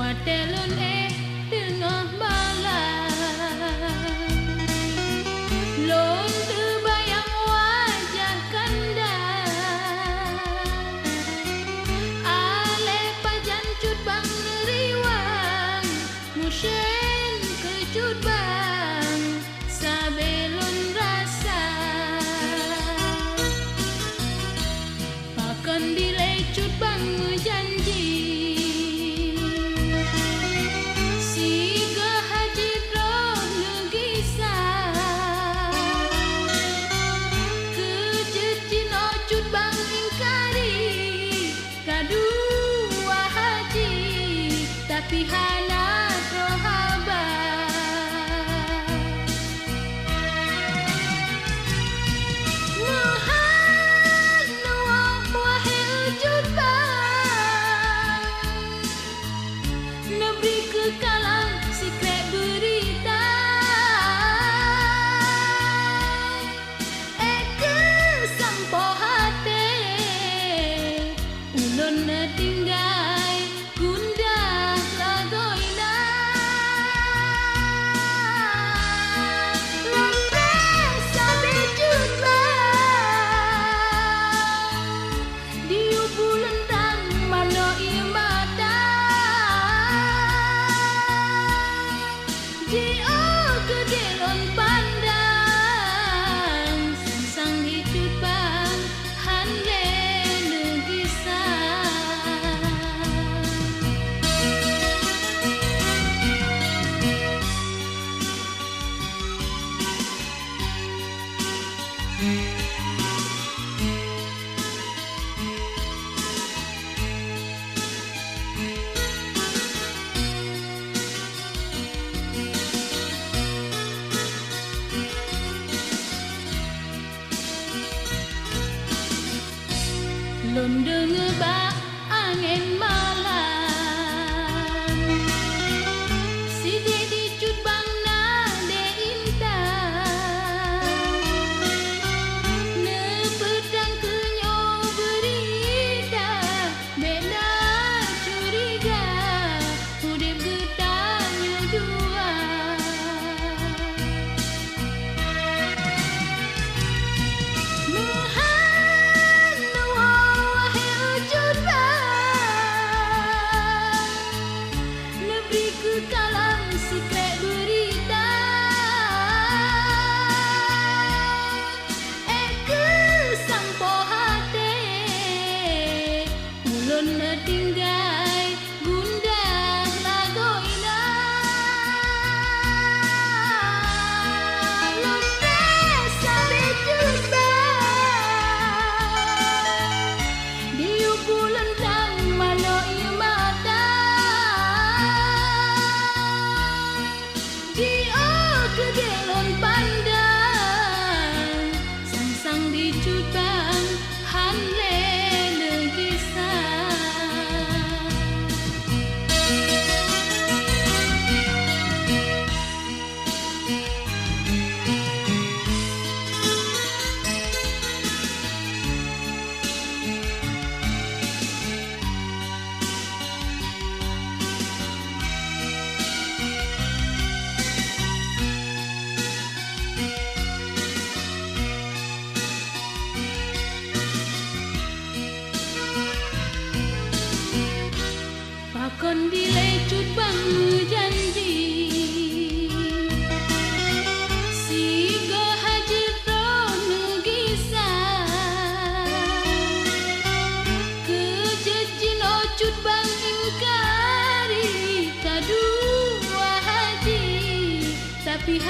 Watelon tengah malam, lon terbayang wajah kanda, ale pajan cut bang neriwang, musyen kecut bang sabelon rasa, pakan dilai cut bang janji. Tapi hana rohaba Muhan wahil jutbang Neberi kekalan sikret berita Sampo hati ulun tinggai gundah Lon dengar bak angin malam, sidik dicut bang nade intan, nepedang kenyo berita, bela curiga, udip getanya dua. Kalam sikret berita sampo hati ulun tinggai gundah lagoina lon sabe jutbang diu bulan tang mano mata kegelon pandang sang dicut bang hanle negisah Pakon dilai cut bang janji sigo hajit roh gisah kejejin ocut bang ingkari kadua haji tapi